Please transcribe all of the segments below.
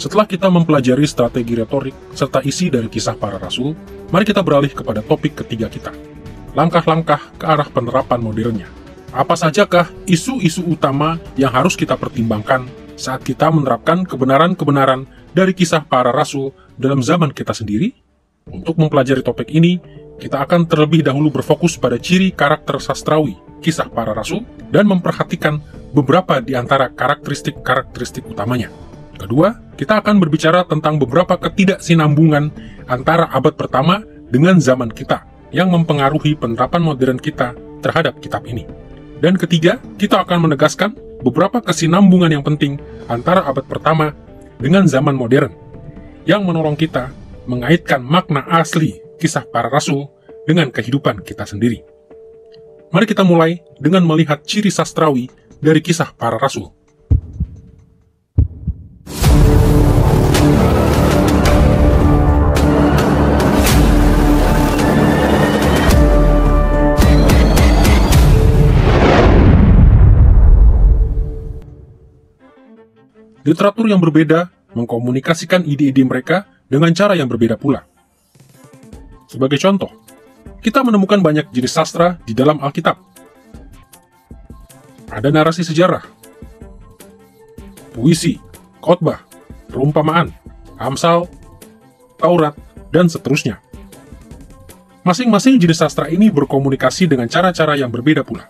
Setelah kita mempelajari strategi retorik serta isi dari kisah para rasul, mari kita beralih kepada topik ketiga kita. Langkah-langkah ke arah penerapan modernnya. Apa sajakah isu-isu utama yang harus kita pertimbangkan saat kita menerapkan kebenaran-kebenaran dari kisah para rasul dalam zaman kita sendiri? Untuk mempelajari topik ini, kita akan terlebih dahulu berfokus pada ciri karakter sastrawi kisah para rasul dan memperhatikan beberapa di antara karakteristik utamanya. Kedua, kita akan berbicara tentang beberapa ketidaksinambungan antara abad pertama dengan zaman kita yang mempengaruhi penerapan modern kita terhadap kitab ini. Dan ketiga, kita akan menegaskan beberapa kesinambungan yang penting antara abad pertama dengan zaman modern yang menolong kita mengaitkan makna asli kisah para rasul dengan kehidupan kita sendiri. Mari kita mulai dengan melihat ciri sastrawi dari kisah para rasul. Literatur yang berbeda mengkomunikasikan ide-ide mereka dengan cara yang berbeda pula. Sebagai contoh, kita menemukan banyak jenis sastra di dalam Alkitab. Ada narasi sejarah, puisi, khotbah, perumpamaan, Amsal, Taurat, dan seterusnya. Masing-masing jenis sastra ini berkomunikasi dengan cara-cara yang berbeda pula.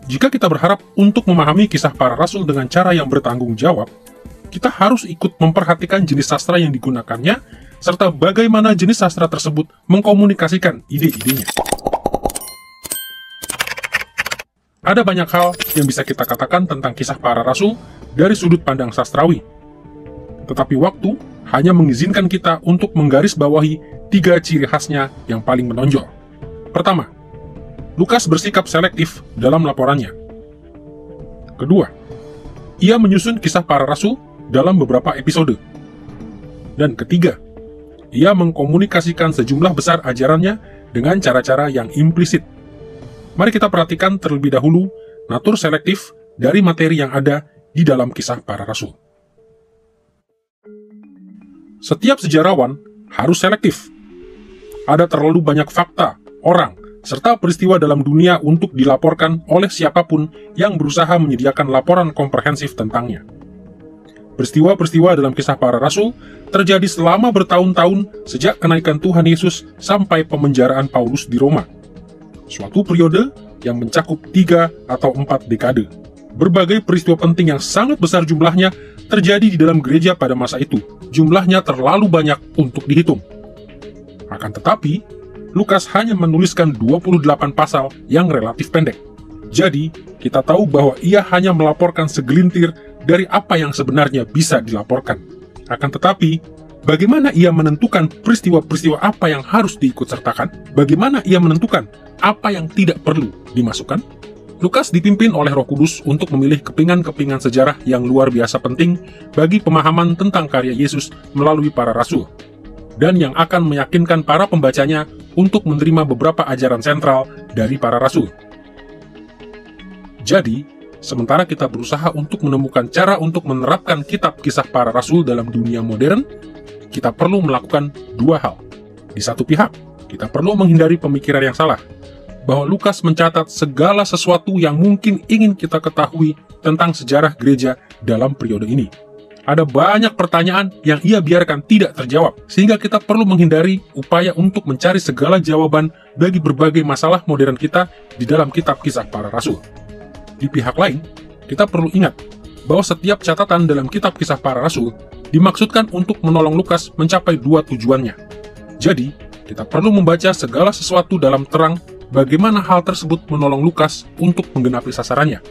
Jika kita berharap untuk memahami kisah para rasul dengan cara yang bertanggung jawab, kita harus ikut memperhatikan jenis sastra yang digunakannya, serta bagaimana jenis sastra tersebut mengkomunikasikan ide-idenya. Ada banyak hal yang bisa kita katakan tentang kisah para rasul dari sudut pandang sastrawi. Tetapi waktu hanya mengizinkan kita untuk menggarisbawahi 3 ciri khasnya yang paling menonjol. Pertama, Lukas bersikap selektif dalam laporannya. Kedua, ia menyusun kisah para rasul dalam beberapa episode. Dan ketiga, ia mengkomunikasikan sejumlah besar ajarannya dengan cara-cara yang implisit. Mari kita perhatikan terlebih dahulu natur selektif dari materi yang ada di dalam kisah para rasul. Setiap sejarawan harus selektif. Ada terlalu banyak fakta, orang, serta peristiwa dalam dunia untuk dilaporkan oleh siapapun yang berusaha menyediakan laporan komprehensif tentangnya. Peristiwa-peristiwa dalam kisah para rasul terjadi selama bertahun-tahun sejak kenaikan Tuhan Yesus sampai pemenjaraan Paulus di Roma. Suatu periode yang mencakup 3 atau 4 dekade. Berbagai peristiwa penting yang sangat besar jumlahnya terjadi di dalam gereja pada masa itu. Jumlahnya terlalu banyak untuk dihitung. Akan tetapi, Lukas hanya menuliskan 28 pasal yang relatif pendek. Jadi, kita tahu bahwa ia hanya melaporkan segelintir dari apa yang sebenarnya bisa dilaporkan. Akan tetapi, bagaimana ia menentukan peristiwa-peristiwa apa yang harus diikutsertakan? Bagaimana ia menentukan apa yang tidak perlu dimasukkan? Lukas dipimpin oleh Roh Kudus untuk memilih kepingan-kepingan sejarah yang luar biasa penting bagi pemahaman tentang karya Yesus melalui para rasul, dan yang akan meyakinkan para pembacanya untuk menerima beberapa ajaran sentral dari para rasul. Jadi, sementara kita berusaha untuk menemukan cara untuk menerapkan kitab kisah para rasul dalam dunia modern, kita perlu melakukan 2 hal. Di satu pihak, kita perlu menghindari pemikiran yang salah, bahwa Lukas mencatat segala sesuatu yang mungkin ingin kita ketahui tentang sejarah gereja dalam periode ini. Ada banyak pertanyaan yang ia biarkan tidak terjawab, sehingga kita perlu menghindari upaya untuk mencari segala jawaban bagi berbagai masalah modern kita di dalam kitab kisah para rasul. Di pihak lain, kita perlu ingat bahwa setiap catatan dalam kitab kisah para rasul dimaksudkan untuk menolong Lukas mencapai 2 tujuannya. Jadi, kita perlu membaca segala sesuatu dalam terang bagaimana hal tersebut menolong Lukas untuk menggenapi sasarannya.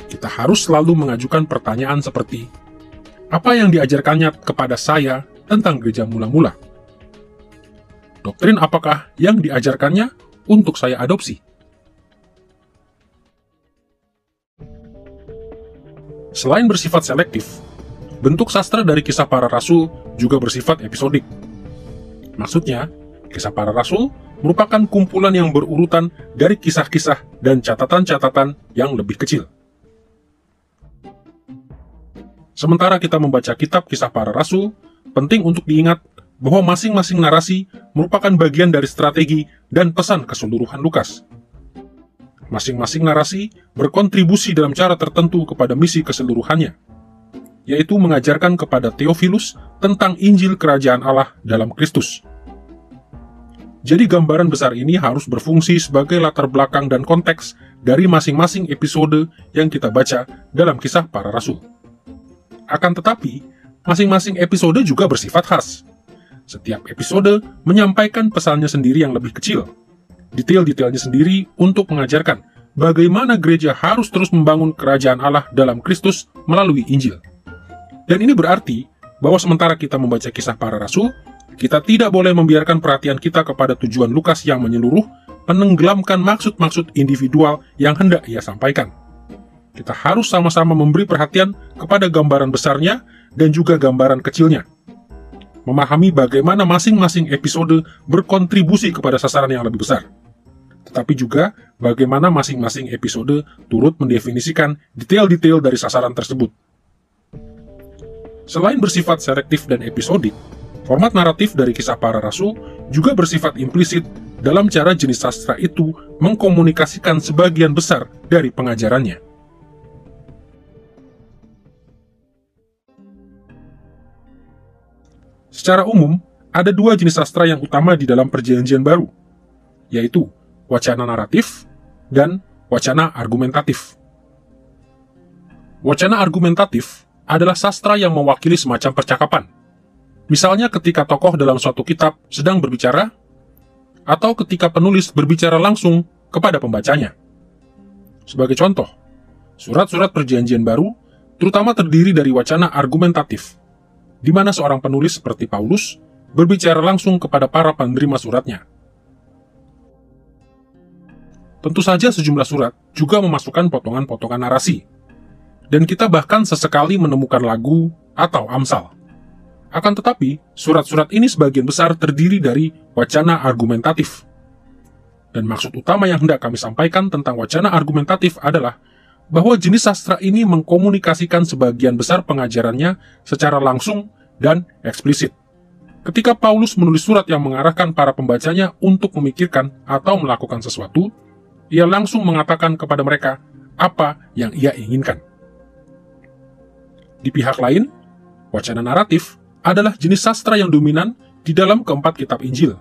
Kita harus selalu mengajukan pertanyaan seperti, apa yang diajarkannya kepada saya tentang gereja mula-mula? Doktrin apakah yang diajarkannya untuk saya adopsi? Selain bersifat selektif, bentuk sastra dari kisah para rasul juga bersifat episodik. Maksudnya, kisah para rasul merupakan kumpulan yang berurutan dari kisah-kisah dan catatan-catatan yang lebih kecil. Sementara kita membaca kitab Kisah Para Rasul, penting untuk diingat bahwa masing-masing narasi merupakan bagian dari strategi dan pesan keseluruhan Lukas. Masing-masing narasi berkontribusi dalam cara tertentu kepada misi keseluruhannya, yaitu mengajarkan kepada Theophilus tentang Injil Kerajaan Allah dalam Kristus. Jadi gambaran besar ini harus berfungsi sebagai latar belakang dan konteks dari masing-masing episode yang kita baca dalam Kisah Para Rasul. Akan tetapi, masing-masing episode juga bersifat khas. Setiap episode menyampaikan pesannya sendiri yang lebih kecil, detail-detailnya sendiri untuk mengajarkan bagaimana gereja harus terus membangun kerajaan Allah dalam Kristus melalui Injil. Dan ini berarti bahwa sementara kita membaca Kisah Para Rasul, kita tidak boleh membiarkan perhatian kita kepada tujuan Lukas yang menyeluruh menenggelamkan maksud-maksud individual yang hendak ia sampaikan. Kita harus sama-sama memberi perhatian kepada gambaran besarnya dan juga gambaran kecilnya. Memahami bagaimana masing-masing episode berkontribusi kepada sasaran yang lebih besar. Tetapi juga bagaimana masing-masing episode turut mendefinisikan detail-detail dari sasaran tersebut. Selain bersifat selektif dan episodik, format naratif dari Kisah Para Rasul juga bersifat implisit dalam cara jenis sastra itu mengkomunikasikan sebagian besar dari pengajarannya. Secara umum, ada dua jenis sastra yang utama di dalam Perjanjian Baru, yaitu wacana naratif dan wacana argumentatif. Wacana argumentatif adalah sastra yang mewakili semacam percakapan. Misalnya ketika tokoh dalam suatu kitab sedang berbicara, atau ketika penulis berbicara langsung kepada pembacanya. Sebagai contoh, surat-surat Perjanjian Baru terutama terdiri dari wacana argumentatif, di mana seorang penulis seperti Paulus berbicara langsung kepada para penerima suratnya. Tentu saja sejumlah surat juga memasukkan potongan-potongan narasi, dan kita bahkan sesekali menemukan lagu atau amsal. Akan tetapi, surat-surat ini sebagian besar terdiri dari wacana argumentatif. Dan maksud utama yang hendak kami sampaikan tentang wacana argumentatif adalah bahwa jenis sastra ini mengkomunikasikan sebagian besar pengajarannya secara langsung dan eksplisit. Ketika Paulus menulis surat yang mengarahkan para pembacanya untuk memikirkan atau melakukan sesuatu, ia langsung mengatakan kepada mereka apa yang ia inginkan. Di pihak lain, wacana naratif adalah jenis sastra yang dominan di dalam keempat kitab Injil,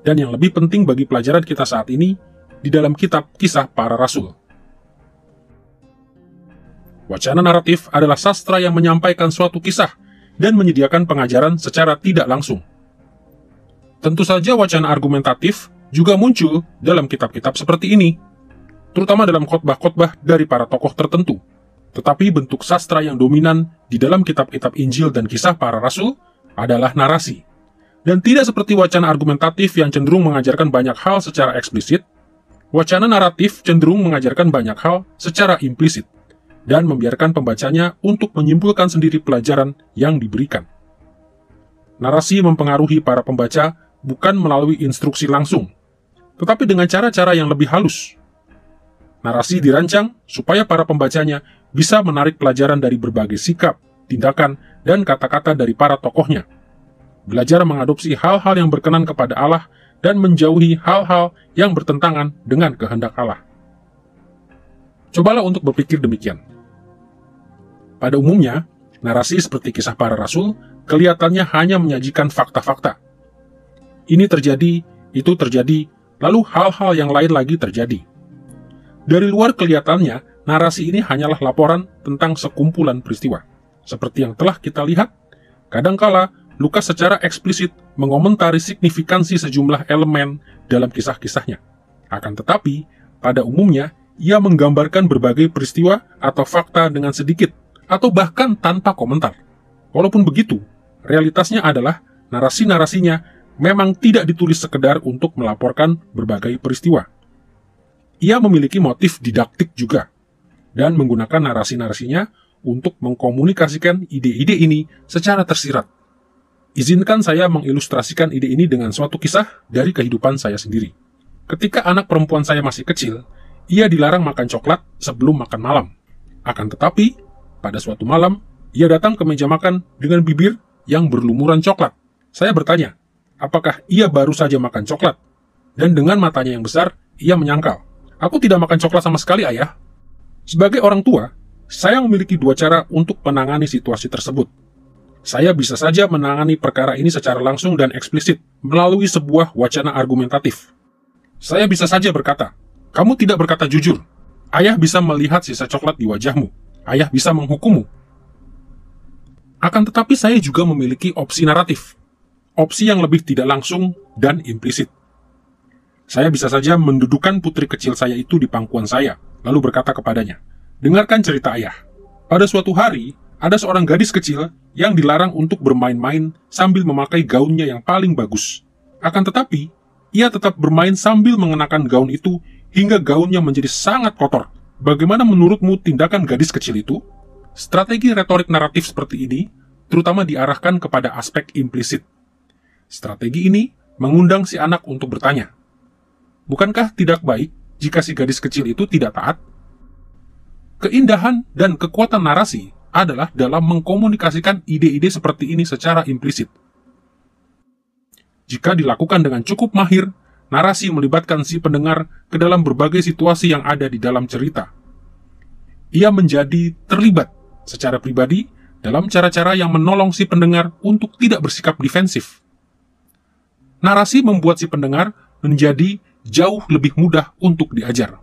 dan yang lebih penting bagi pelajaran kita saat ini, di dalam kitab Kisah Para Rasul. Wacana naratif adalah sastra yang menyampaikan suatu kisah dan menyediakan pengajaran secara tidak langsung. Tentu saja wacana argumentatif juga muncul dalam kitab-kitab seperti ini, terutama dalam khotbah-khotbah dari para tokoh tertentu. Tetapi bentuk sastra yang dominan di dalam kitab-kitab Injil dan Kisah Para Rasul adalah narasi. Dan tidak seperti wacana argumentatif yang cenderung mengajarkan banyak hal secara eksplisit, wacana naratif cenderung mengajarkan banyak hal secara implisit, dan membiarkan pembacanya untuk menyimpulkan sendiri pelajaran yang diberikan. Narasi mempengaruhi para pembaca bukan melalui instruksi langsung, tetapi dengan cara-cara yang lebih halus. Narasi dirancang supaya para pembacanya bisa menarik pelajaran dari berbagai sikap, tindakan, dan kata-kata dari para tokohnya. Belajar mengadopsi hal-hal yang berkenan kepada Allah dan menjauhi hal-hal yang bertentangan dengan kehendak Allah. Cobalah untuk berpikir demikian. Pada umumnya, narasi seperti Kisah Para Rasul kelihatannya hanya menyajikan fakta-fakta. Ini terjadi, itu terjadi, lalu hal-hal yang lain lagi terjadi. Dari luar kelihatannya, narasi ini hanyalah laporan tentang sekumpulan peristiwa. Seperti yang telah kita lihat, kadangkala Lukas secara eksplisit mengomentari signifikansi sejumlah elemen dalam kisah-kisahnya. Akan tetapi, pada umumnya, ia menggambarkan berbagai peristiwa atau fakta dengan sedikit, atau bahkan tanpa komentar. Walaupun begitu, realitasnya adalah narasi-narasinya memang tidak ditulis sekedar untuk melaporkan berbagai peristiwa. Ia memiliki motif didaktik juga, dan menggunakan narasi-narasinya untuk mengkomunikasikan ide-ide ini secara tersirat. Izinkan saya mengilustrasikan ide ini dengan suatu kisah dari kehidupan saya sendiri. Ketika anak perempuan saya masih kecil, ia dilarang makan coklat sebelum makan malam. Akan tetapi, pada suatu malam, Ia datang ke meja makan dengan bibir yang berlumuran coklat. Saya bertanya, apakah ia baru saja makan coklat? Dan dengan matanya yang besar, ia menyangkal. Aku tidak makan coklat sama sekali, Ayah. Sebagai orang tua, saya memiliki dua cara untuk menangani situasi tersebut. Saya bisa saja menangani perkara ini secara langsung dan eksplisit melalui sebuah wacana argumentatif. Saya bisa saja berkata, kamu tidak berkata jujur. Ayah bisa melihat sisa coklat di wajahmu. Ayah bisa menghukummu. Akan tetapi saya juga memiliki opsi naratif. Opsi yang lebih tidak langsung dan implisit. Saya bisa saja mendudukan putri kecil saya itu di pangkuan saya, lalu berkata kepadanya, dengarkan cerita ayah. Pada suatu hari, ada seorang gadis kecil yang dilarang untuk bermain-main sambil memakai gaunnya yang paling bagus. Akan tetapi, ia tetap bermain sambil mengenakan gaun itu hingga gaunnya menjadi sangat kotor. Bagaimana menurutmu tindakan gadis kecil itu? Strategi retorik naratif seperti ini terutama diarahkan kepada aspek implisit. Strategi ini mengundang si anak untuk bertanya, bukankah tidak baik jika si gadis kecil itu tidak taat? Keindahan dan kekuatan narasi adalah dalam mengkomunikasikan ide-ide seperti ini secara implisit. Jika dilakukan dengan cukup mahir, narasi melibatkan si pendengar ke dalam berbagai situasi yang ada di dalam cerita. Ia menjadi terlibat secara pribadi dalam cara-cara yang menolong si pendengar untuk tidak bersikap defensif. Narasi membuat si pendengar menjadi jauh lebih mudah untuk diajar.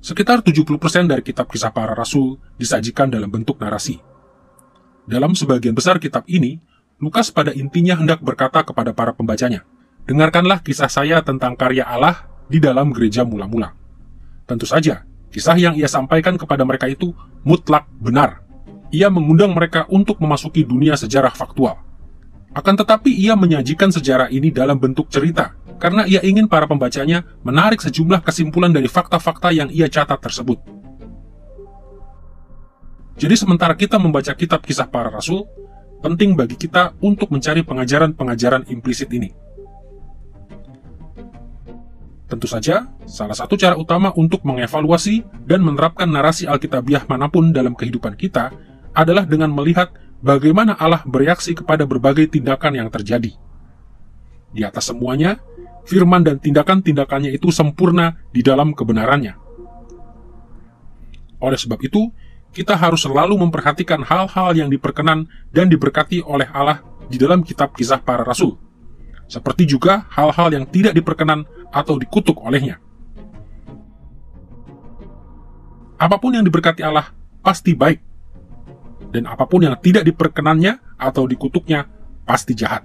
Sekitar 70% dari kitab kisah para rasul disajikan dalam bentuk narasi. Dalam sebagian besar kitab ini, Lukas pada intinya hendak berkata kepada para pembacanya, dengarkanlah kisah saya tentang karya Allah di dalam gereja mula-mula. Tentu saja, kisah yang ia sampaikan kepada mereka itu mutlak benar. Ia mengundang mereka untuk memasuki dunia sejarah faktual. Akan tetapi ia menyajikan sejarah ini dalam bentuk cerita, karena ia ingin para pembacanya menarik sejumlah kesimpulan dari fakta-fakta yang ia catat tersebut. Jadi sementara kita membaca kitab kisah para rasul, penting bagi kita untuk mencari pengajaran-pengajaran implisit ini. Tentu saja, salah satu cara utama untuk mengevaluasi dan menerapkan narasi Alkitabiah manapun dalam kehidupan kita adalah dengan melihat bagaimana Allah bereaksi kepada berbagai tindakan yang terjadi. Di atas semuanya, firman dan tindakan-tindakannya itu sempurna di dalam kebenarannya. Oleh sebab itu, kita harus selalu memperhatikan hal-hal yang diperkenan dan diberkati oleh Allah di dalam kitab kisah para rasul, seperti juga hal-hal yang tidak diperkenan atau dikutuk olehnya. Apapun yang diberkati Allah pasti baik, dan apapun yang tidak diperkenannya atau dikutuknya pasti jahat.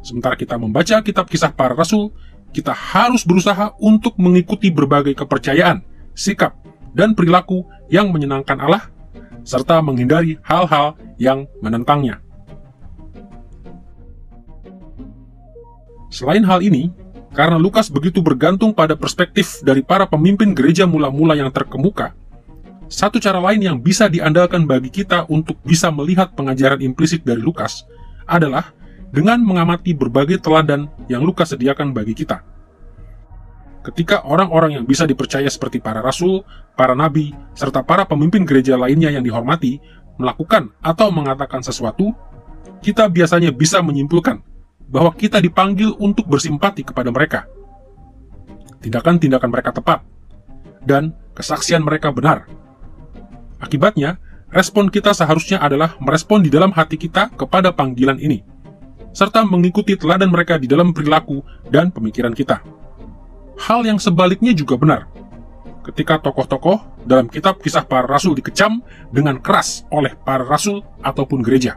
Sementara kita membaca kitab kisah para rasul, kita harus berusaha untuk mengikuti berbagai kepercayaan, sikap, dan perilaku yang menyenangkan Allah, serta menghindari hal-hal yang menentangnya. Selain hal ini, karena Lukas begitu bergantung pada perspektif dari para pemimpin gereja mula-mula yang terkemuka, satu cara lain yang bisa diandalkan bagi kita untuk bisa melihat pengajaran implisit dari Lukas adalah dengan mengamati berbagai teladan yang Lukas sediakan bagi kita. Ketika orang-orang yang bisa dipercaya seperti para rasul, para nabi, serta para pemimpin gereja lainnya yang dihormati melakukan atau mengatakan sesuatu, kita biasanya bisa menyimpulkan bahwa kita dipanggil untuk bersimpati kepada mereka. Tindakan-tindakan mereka tepat, dan kesaksian mereka benar. Akibatnya, respon kita seharusnya adalah merespon di dalam hati kita kepada panggilan ini, serta mengikuti teladan mereka di dalam perilaku dan pemikiran kita. Hal yang sebaliknya juga benar. Ketika tokoh-tokoh dalam kitab kisah para rasul dikecam dengan keras oleh para rasul ataupun gereja,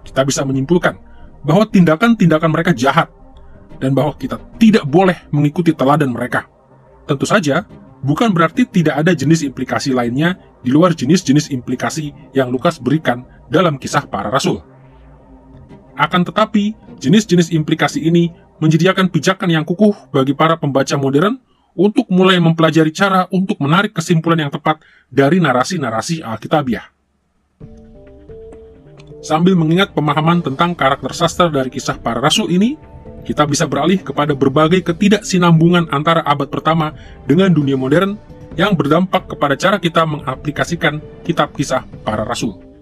kita bisa menyimpulkan bahwa tindakan-tindakan mereka jahat, dan bahwa kita tidak boleh mengikuti teladan mereka. Tentu saja, bukan berarti tidak ada jenis implikasi lainnya di luar jenis-jenis implikasi yang Lukas berikan dalam kisah para rasul. Akan tetapi, jenis-jenis implikasi ini menyediakan pijakan yang kukuh bagi para pembaca modern untuk mulai mempelajari cara untuk menarik kesimpulan yang tepat dari narasi-narasi Alkitabiah. Sambil mengingat pemahaman tentang karakter sastra dari kisah para rasul ini, kita bisa beralih kepada berbagai ketidaksinambungan antara abad pertama dengan dunia modern yang berdampak kepada cara kita mengaplikasikan kitab Kisah Para Rasul.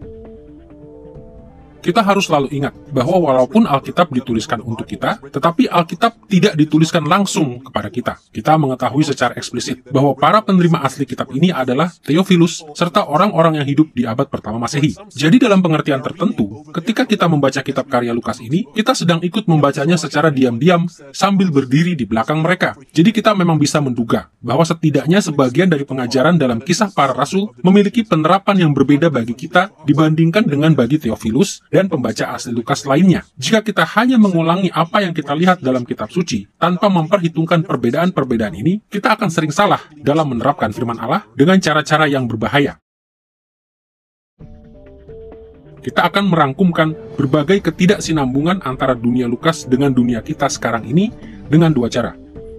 Kita harus selalu ingat bahwa walaupun Alkitab dituliskan untuk kita, tetapi Alkitab tidak dituliskan langsung kepada kita. Kita mengetahui secara eksplisit bahwa para penerima asli kitab ini adalah Theophilus serta orang-orang yang hidup di abad pertama Masehi. Jadi dalam pengertian tertentu, ketika kita membaca kitab karya Lukas ini, kita sedang ikut membacanya secara diam-diam sambil berdiri di belakang mereka. Jadi kita memang bisa menduga bahwa setidaknya sebagian dari pengajaran dalam Kisah Para Rasul memiliki penerapan yang berbeda bagi kita dibandingkan dengan bagi Theophilus dan pembaca asli Lukas lainnya. Jika kita hanya mengulangi apa yang kita lihat dalam kitab suci, tanpa memperhitungkan perbedaan-perbedaan ini, kita akan sering salah dalam menerapkan firman Allah dengan cara-cara yang berbahaya. Kita akan merangkumkan berbagai ketidaksinambungan antara dunia Lukas dengan dunia kita sekarang ini dengan dua cara.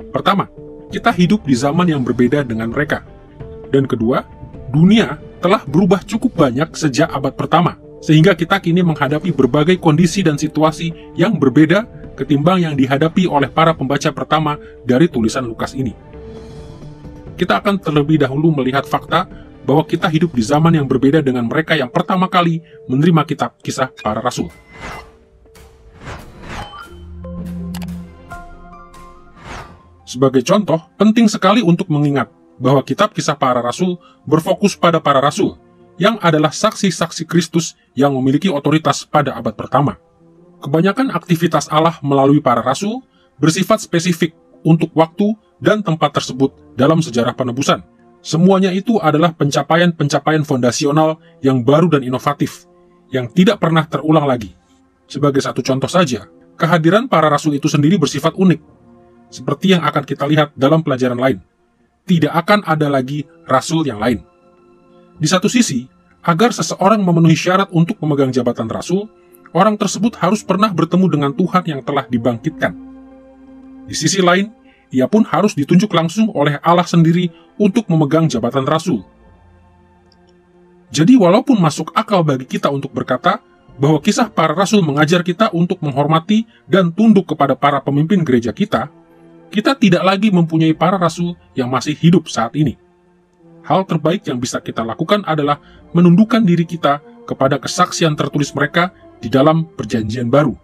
Pertama, kita hidup di zaman yang berbeda dengan mereka. Dan kedua, dunia telah berubah cukup banyak sejak abad pertama, sehingga kita kini menghadapi berbagai kondisi dan situasi yang berbeda ketimbang yang dihadapi oleh para pembaca pertama dari tulisan Lukas ini. Kita akan terlebih dahulu melihat fakta bahwa kita hidup di zaman yang berbeda dengan mereka yang pertama kali menerima kitab Kisah Para Rasul. Sebagai contoh, penting sekali untuk mengingat bahwa kitab Kisah Para Rasul berfokus pada para rasul, yang adalah saksi-saksi Kristus yang memiliki otoritas pada abad pertama. Kebanyakan aktivitas Allah melalui para rasul bersifat spesifik untuk waktu dan tempat tersebut dalam sejarah penebusan. Semuanya itu adalah pencapaian-pencapaian fondasional yang baru dan inovatif, yang tidak pernah terulang lagi. Sebagai satu contoh saja, kehadiran para rasul itu sendiri bersifat unik, seperti yang akan kita lihat dalam pelajaran lain. Tidak akan ada lagi rasul yang lain. Di satu sisi, agar seseorang memenuhi syarat untuk memegang jabatan rasul, orang tersebut harus pernah bertemu dengan Tuhan yang telah dibangkitkan. Di sisi lain, ia pun harus ditunjuk langsung oleh Allah sendiri untuk memegang jabatan rasul. Jadi walaupun masuk akal bagi kita untuk berkata bahwa Kisah Para Rasul mengajar kita untuk menghormati dan tunduk kepada para pemimpin gereja kita tidak lagi mempunyai para rasul yang masih hidup saat ini. Hal terbaik yang bisa kita lakukan adalah menundukkan diri kita kepada kesaksian tertulis mereka di dalam Perjanjian Baru.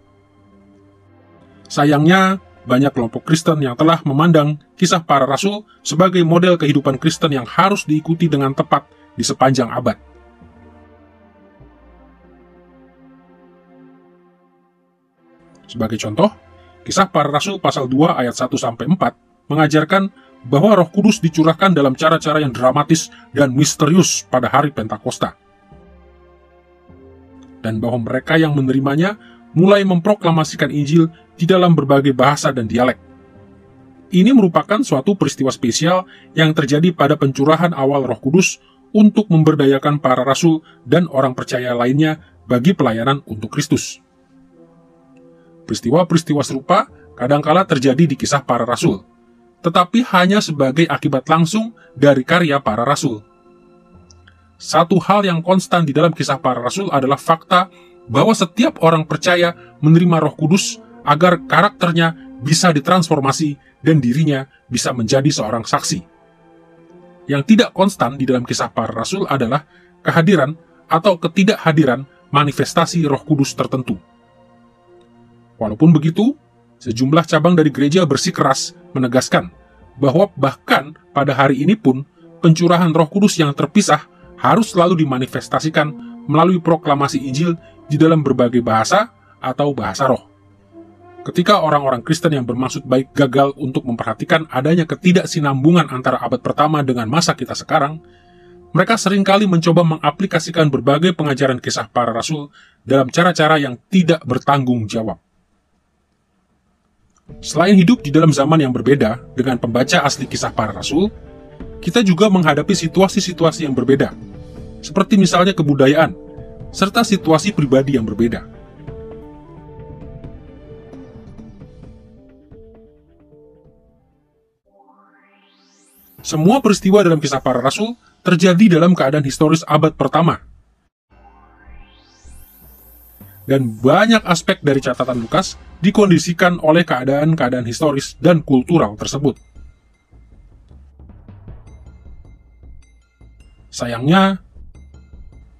Sayangnya, banyak kelompok Kristen yang telah memandang Kisah Para Rasul sebagai model kehidupan Kristen yang harus diikuti dengan tepat di sepanjang abad. Sebagai contoh, Kisah Para Rasul pasal 2 ayat 1-4 mengajarkan bahwa Roh Kudus dicurahkan dalam cara-cara yang dramatis dan misterius pada hari Pentakosta. Dan bahwa mereka yang menerimanya mulai memproklamasikan Injil di dalam berbagai bahasa dan dialek. Ini merupakan suatu peristiwa spesial yang terjadi pada pencurahan awal Roh Kudus untuk memberdayakan para rasul dan orang percaya lainnya bagi pelayanan untuk Kristus. Peristiwa-peristiwa serupa kadangkala terjadi di Kisah Para Rasul, tetapi hanya sebagai akibat langsung dari karya para rasul. Satu hal yang konstan di dalam Kisah Para Rasul adalah fakta bahwa setiap orang percaya menerima Roh Kudus agar karakternya bisa ditransformasi dan dirinya bisa menjadi seorang saksi. Yang tidak konstan di dalam Kisah Para Rasul adalah kehadiran atau ketidakhadiran manifestasi Roh Kudus tertentu. Walaupun begitu, sejumlah cabang dari gereja bersikeras menegaskan bahwa bahkan pada hari ini pun pencurahan Roh Kudus yang terpisah harus selalu dimanifestasikan melalui proklamasi Injil di dalam berbagai bahasa atau bahasa roh. Ketika orang-orang Kristen yang bermaksud baik gagal untuk memperhatikan adanya ketidaksinambungan antara abad pertama dengan masa kita sekarang, mereka seringkali mencoba mengaplikasikan berbagai pengajaran Kisah Para Rasul dalam cara-cara yang tidak bertanggung jawab. Selain hidup di dalam zaman yang berbeda dengan pembaca asli Kisah Para Rasul, kita juga menghadapi situasi-situasi yang berbeda, seperti misalnya kebudayaan, serta situasi pribadi yang berbeda. Semua peristiwa dalam Kisah Para Rasul terjadi dalam keadaan historis abad pertama. Dan banyak aspek dari catatan Lukas dikondisikan oleh keadaan-keadaan historis dan kultural tersebut. Sayangnya,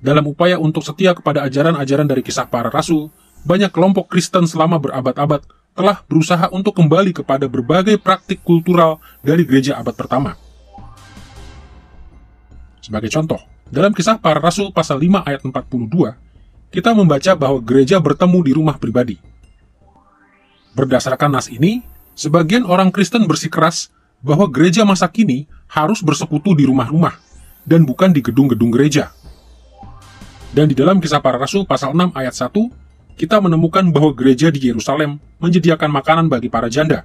dalam upaya untuk setia kepada ajaran-ajaran dari Kisah Para Rasul, banyak kelompok Kristen selama berabad-abad telah berusaha untuk kembali kepada berbagai praktik kultural dari gereja abad pertama. Sebagai contoh, dalam Kisah Para Rasul pasal 5 ayat 42, kita membaca bahwa gereja bertemu di rumah pribadi. Berdasarkan nas ini, sebagian orang Kristen bersikeras bahwa gereja masa kini harus bersekutu di rumah-rumah dan bukan di gedung-gedung gereja. Dan di dalam Kisah Para Rasul pasal 6 ayat 1, kita menemukan bahwa gereja di Yerusalem menyediakan makanan bagi para janda.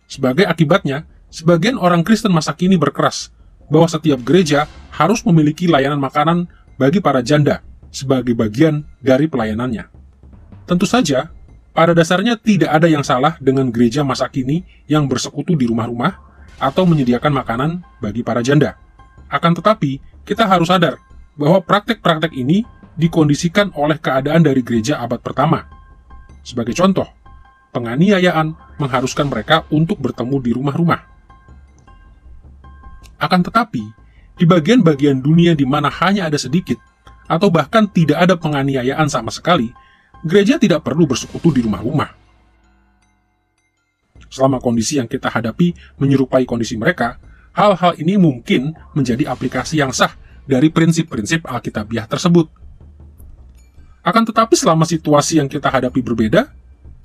Sebagai akibatnya, sebagian orang Kristen masa kini berkeras bahwa setiap gereja harus memiliki layanan makanan bagi para janda sebagai bagian dari pelayanannya. Tentu saja, pada dasarnya tidak ada yang salah dengan gereja masa kini yang bersekutu di rumah-rumah atau menyediakan makanan bagi para janda. Akan tetapi, kita harus sadar bahwa praktek-praktek ini dikondisikan oleh keadaan dari gereja abad pertama. Sebagai contoh, penganiayaan mengharuskan mereka untuk bertemu di rumah-rumah. Akan tetapi, di bagian-bagian dunia di mana hanya ada sedikit, atau bahkan tidak ada penganiayaan sama sekali, gereja tidak perlu bersekutu di rumah-rumah. Selama kondisi yang kita hadapi menyerupai kondisi mereka, hal-hal ini mungkin menjadi aplikasi yang sah dari prinsip-prinsip Alkitabiah tersebut. Akan tetapi selama situasi yang kita hadapi berbeda,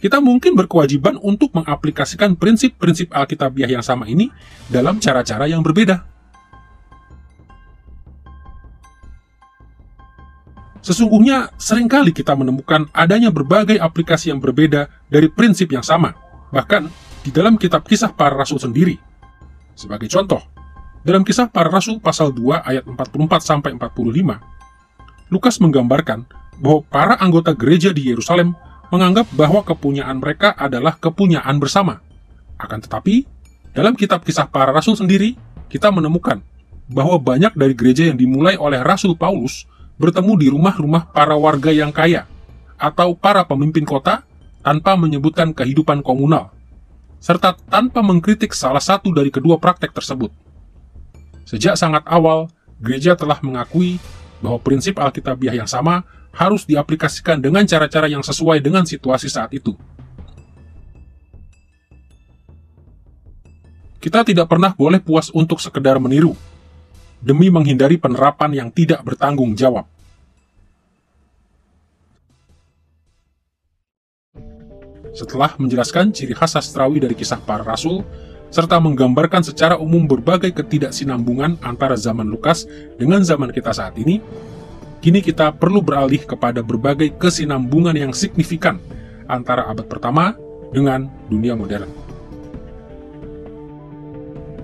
kita mungkin berkewajiban untuk mengaplikasikan prinsip-prinsip Alkitabiah yang sama ini dalam cara-cara yang berbeda. Sesungguhnya, seringkali kita menemukan adanya berbagai aplikasi yang berbeda dari prinsip yang sama, bahkan di dalam kitab Kisah Para Rasul sendiri. Sebagai contoh, dalam Kisah Para Rasul pasal 2 ayat 44-45, Lukas menggambarkan bahwa para anggota gereja di Yerusalem menganggap bahwa kepunyaan mereka adalah kepunyaan bersama. Akan tetapi, dalam kitab Kisah Para Rasul sendiri, kita menemukan bahwa banyak dari gereja yang dimulai oleh Rasul Paulus bertemu di rumah-rumah para warga yang kaya atau para pemimpin kota tanpa menyebutkan kehidupan komunal, serta tanpa mengkritik salah satu dari kedua praktek tersebut. Sejak sangat awal, gereja telah mengakui bahwa prinsip Alkitabiah yang sama harus diaplikasikan dengan cara-cara yang sesuai dengan situasi saat itu. Kita tidak pernah boleh puas untuk sekedar meniru, demi menghindari penerapan yang tidak bertanggung jawab. Setelah menjelaskan ciri khas sastrawi dari Kisah Para Rasul, serta menggambarkan secara umum berbagai ketidaksinambungan antara zaman Lukas dengan zaman kita saat ini, kini kita perlu beralih kepada berbagai kesinambungan yang signifikan antara abad pertama dengan dunia modern.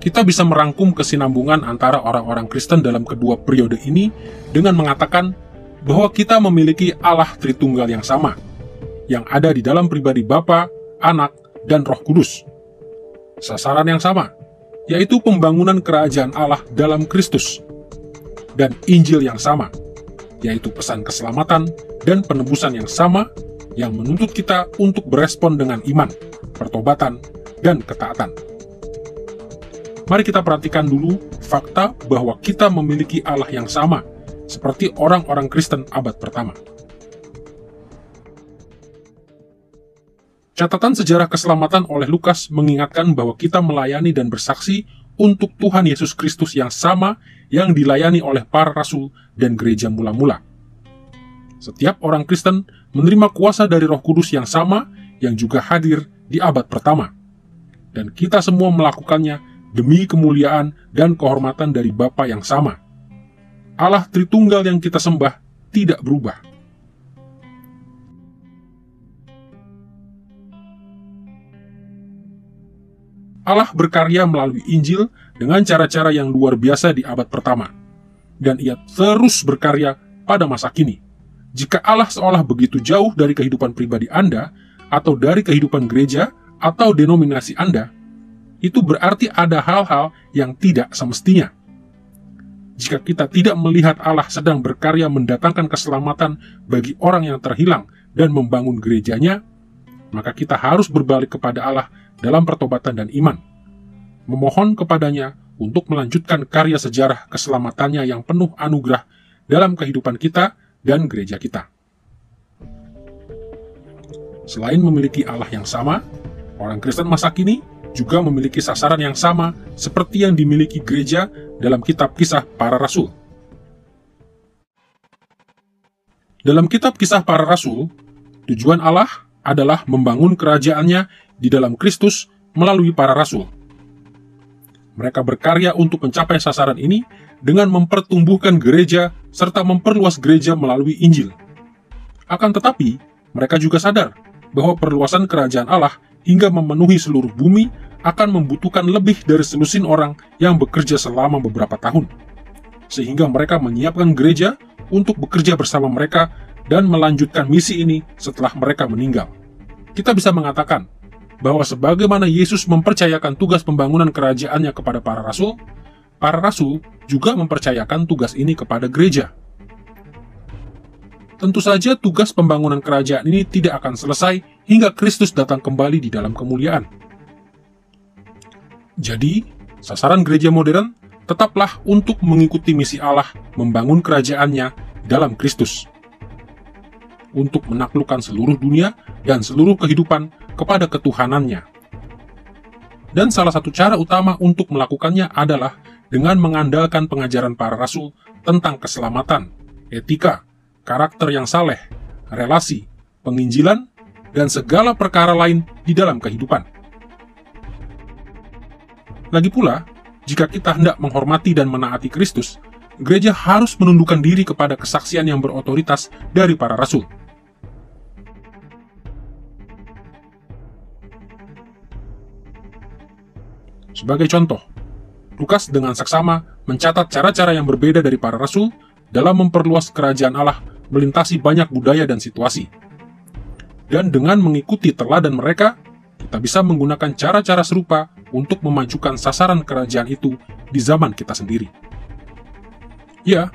Kita bisa merangkum kesinambungan antara orang-orang Kristen dalam kedua periode ini dengan mengatakan bahwa kita memiliki Allah Tritunggal yang sama, yang ada di dalam pribadi Bapa, Anak, dan Roh Kudus. Sasaran yang sama, yaitu pembangunan kerajaan Allah dalam Kristus, dan Injil yang sama, yaitu pesan keselamatan dan penebusan yang sama yang menuntut kita untuk berespon dengan iman, pertobatan, dan ketaatan. Mari kita perhatikan dulu fakta bahwa kita memiliki Allah yang sama, seperti orang-orang Kristen abad pertama. Catatan sejarah keselamatan oleh Lukas mengingatkan bahwa kita melayani dan bersaksi untuk Tuhan Yesus Kristus yang sama yang dilayani oleh para rasul dan gereja mula-mula. Setiap orang Kristen menerima kuasa dari Roh Kudus yang sama yang juga hadir di abad pertama. Dan kita semua melakukannya demi kemuliaan dan kehormatan dari Bapa yang sama. Allah Tritunggal yang kita sembah tidak berubah. Allah berkarya melalui Injil dengan cara-cara yang luar biasa di abad pertama. Dan Ia terus berkarya pada masa kini. Jika Allah seolah begitu jauh dari kehidupan pribadi Anda, atau dari kehidupan gereja, atau denominasi Anda, itu berarti ada hal-hal yang tidak semestinya. Jika kita tidak melihat Allah sedang berkarya mendatangkan keselamatan bagi orang yang terhilang dan membangun gerejanya, maka kita harus berbalik kepada Allah dalam pertobatan dan iman, memohon kepadanya untuk melanjutkan karya sejarah keselamatannya yang penuh anugerah dalam kehidupan kita dan gereja kita. Selain memiliki Allah yang sama, orang Kristen masa kini juga memiliki sasaran yang sama seperti yang dimiliki gereja dalam kitab Kisah Para Rasul. Dalam kitab Kisah Para Rasul, tujuan Allah adalah membangun kerajaannya di dalam Kristus melalui para rasul. Mereka berkarya untuk mencapai sasaran ini dengan mempertumbuhkan gereja serta memperluas gereja melalui Injil. Akan tetapi, mereka juga sadar bahwa perluasan kerajaan Allah hingga memenuhi seluruh bumi akan membutuhkan lebih dari selusin orang yang bekerja selama beberapa tahun. Sehingga mereka menyiapkan gereja untuk bekerja bersama mereka dan melanjutkan misi ini setelah mereka meninggal. Kita bisa mengatakan bahwa sebagaimana Yesus mempercayakan tugas pembangunan kerajaannya kepada para rasul juga mempercayakan tugas ini kepada gereja. Tentu saja tugas pembangunan kerajaan ini tidak akan selesai hingga Kristus datang kembali di dalam kemuliaan. Jadi, sasaran gereja modern tetaplah untuk mengikuti misi Allah membangun kerajaannya dalam Kristus, untuk menaklukkan seluruh dunia dan seluruh kehidupan kepada ketuhanannya. Dan salah satu cara utama untuk melakukannya adalah dengan mengandalkan pengajaran para rasul tentang keselamatan, etika, karakter yang saleh, relasi, penginjilan, dan segala perkara lain di dalam kehidupan. Lagi pula, jika kita hendak menghormati dan menaati Kristus, gereja harus menundukkan diri kepada kesaksian yang berotoritas dari para rasul. Sebagai contoh, Lukas dengan saksama mencatat cara-cara yang berbeda dari para rasul dalam memperluas kerajaan Allah melintasi banyak budaya dan situasi. Dan dengan mengikuti teladan mereka, kita bisa menggunakan cara-cara serupa untuk memajukan sasaran kerajaan itu di zaman kita sendiri. Ya,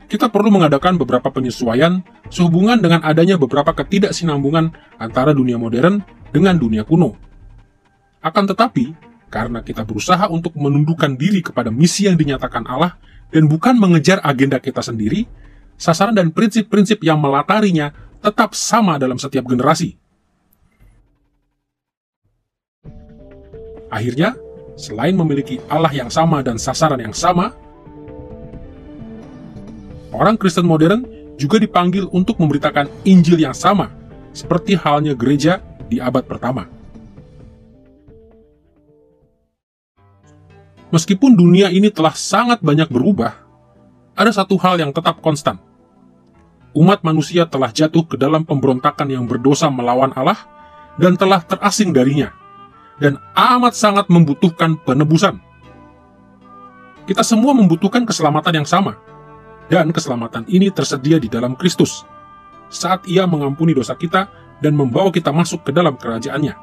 kita perlu mengadakan beberapa penyesuaian sehubungan dengan adanya beberapa ketidaksinambungan antara dunia modern dengan dunia kuno. Akan tetapi, karena kita berusaha untuk menundukkan diri kepada misi yang dinyatakan Allah dan bukan mengejar agenda kita sendiri, sasaran dan prinsip-prinsip yang melatarinya tetap sama dalam setiap generasi. Akhirnya, selain memiliki Allah yang sama dan sasaran yang sama, orang Kristen modern juga dipanggil untuk memberitakan Injil yang sama, seperti halnya gereja di abad pertama. Meskipun dunia ini telah sangat banyak berubah, ada satu hal yang tetap konstan. Umat manusia telah jatuh ke dalam pemberontakan yang berdosa melawan Allah dan telah terasing darinya, dan amat sangat membutuhkan penebusan. Kita semua membutuhkan keselamatan yang sama, dan keselamatan ini tersedia di dalam Kristus, saat Ia mengampuni dosa kita dan membawa kita masuk ke dalam kerajaannya.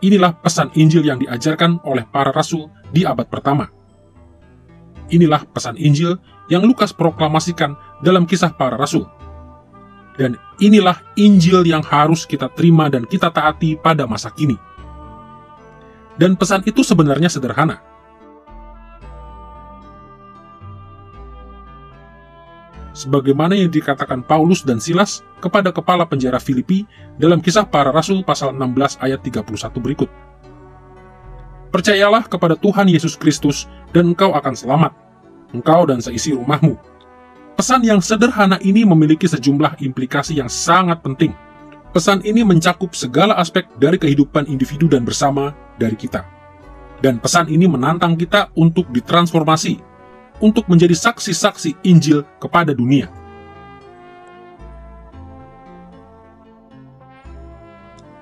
Inilah pesan Injil yang diajarkan oleh para rasul di abad pertama. Inilah pesan Injil yang Lukas proklamasikan dalam Kisah Para Rasul. Dan inilah Injil yang harus kita terima dan kita taati pada masa kini. Dan pesan itu sebenarnya sederhana. Sebagaimana yang dikatakan Paulus dan Silas kepada kepala penjara Filipi dalam Kisah Para Rasul pasal 16 ayat 31 berikut. Percayalah kepada Tuhan Yesus Kristus dan engkau akan selamat, engkau dan seisi rumahmu. Pesan yang sederhana ini memiliki sejumlah implikasi yang sangat penting. Pesan ini mencakup segala aspek dari kehidupan individu dan bersama dari kita. Dan pesan ini menantang kita untuk ditransformasi, untuk menjadi saksi-saksi Injil kepada dunia.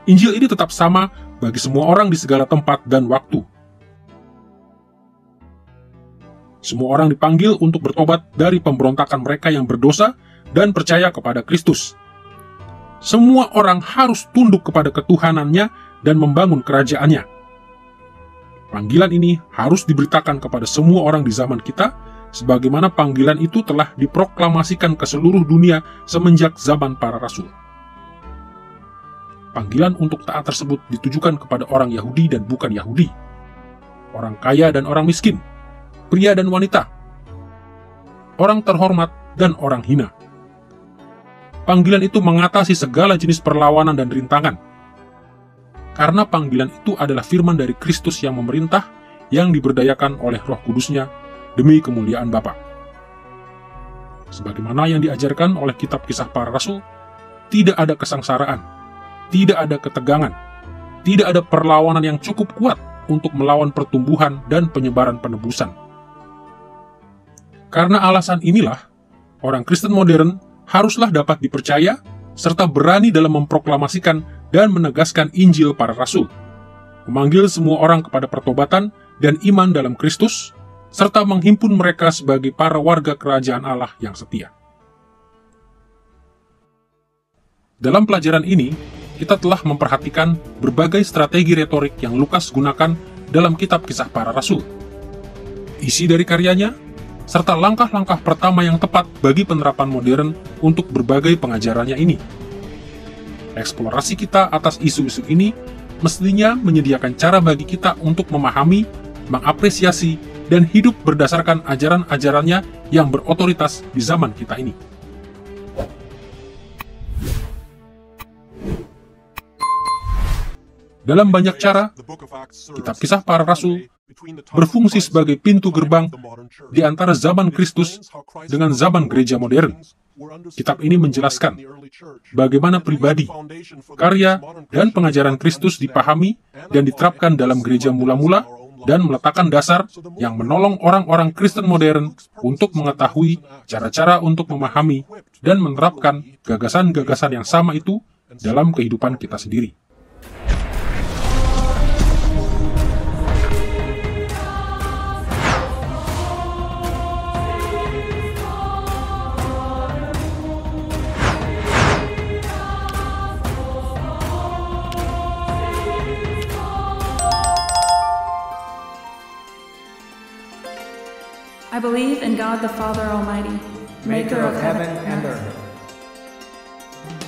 Injil ini tetap sama bagi semua orang di segala tempat dan waktu. Semua orang dipanggil untuk bertobat dari pemberontakan mereka yang berdosa dan percaya kepada Kristus. Semua orang harus tunduk kepada ketuhanannya dan membangun kerajaannya. Panggilan ini harus diberitakan kepada semua orang di zaman kita, sebagaimana panggilan itu telah diproklamasikan ke seluruh dunia semenjak zaman para rasul. Panggilan untuk taat tersebut ditujukan kepada orang Yahudi dan bukan Yahudi, orang kaya dan orang miskin, pria dan wanita, orang terhormat dan orang hina. Panggilan itu mengatasi segala jenis perlawanan dan rintangan. Karena panggilan itu adalah firman dari Kristus yang memerintah, yang diberdayakan oleh Roh Kudus-Nya demi kemuliaan Bapa. Sebagaimana yang diajarkan oleh kitab Kisah Para Rasul, tidak ada kesengsaraan, tidak ada ketegangan, tidak ada perlawanan yang cukup kuat untuk melawan pertumbuhan dan penyebaran penebusan. Karena alasan inilah, orang Kristen modern haruslah dapat dipercaya serta berani dalam memproklamasikan dan menegaskan Injil para Rasul, memanggil semua orang kepada pertobatan dan iman dalam Kristus, serta menghimpun mereka sebagai para warga kerajaan Allah yang setia. Dalam pelajaran ini, kita telah memperhatikan berbagai strategi retorik yang Lukas gunakan dalam kitab Kisah Para Rasul, isi dari karyanya, serta langkah-langkah pertama yang tepat bagi penerapan modern untuk berbagai pengajarannya ini. Eksplorasi kita atas isu-isu ini mestinya menyediakan cara bagi kita untuk memahami, mengapresiasi, dan hidup berdasarkan ajaran-ajarannya yang berotoritas di zaman kita ini. Dalam banyak cara, kitab Kisah Para Rasul berfungsi sebagai pintu gerbang di antara zaman Kristus dengan zaman gereja modern. Kitab ini menjelaskan bagaimana pribadi, karya, dan pengajaran Kristus dipahami dan diterapkan dalam gereja mula-mula, dan meletakkan dasar yang menolong orang-orang Kristen modern untuk mengetahui cara-cara untuk memahami dan menerapkan gagasan-gagasan yang sama itu dalam kehidupan kita sendiri. I believe in God the Father Almighty, maker of heaven and earth.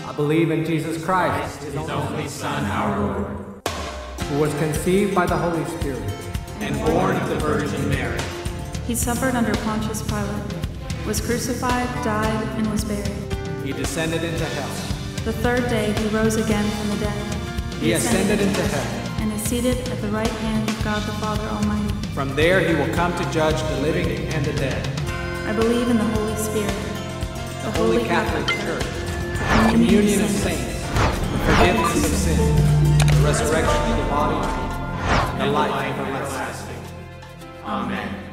I believe in Jesus Christ, His only Son, our Lord, who was conceived by the Holy Spirit and born of the Virgin Mary. He suffered under Pontius Pilate, was crucified, died, and was buried. He descended into hell. The third day he rose again from the dead. He ascended into heaven. And is seated at the right hand of God the Father Almighty. From there he will come to judge the living and the dead. I believe in the Holy Spirit, The Holy Catholic Church, the communion of saints, the forgiveness of sins, the resurrection of the body, and the life everlasting. Amen.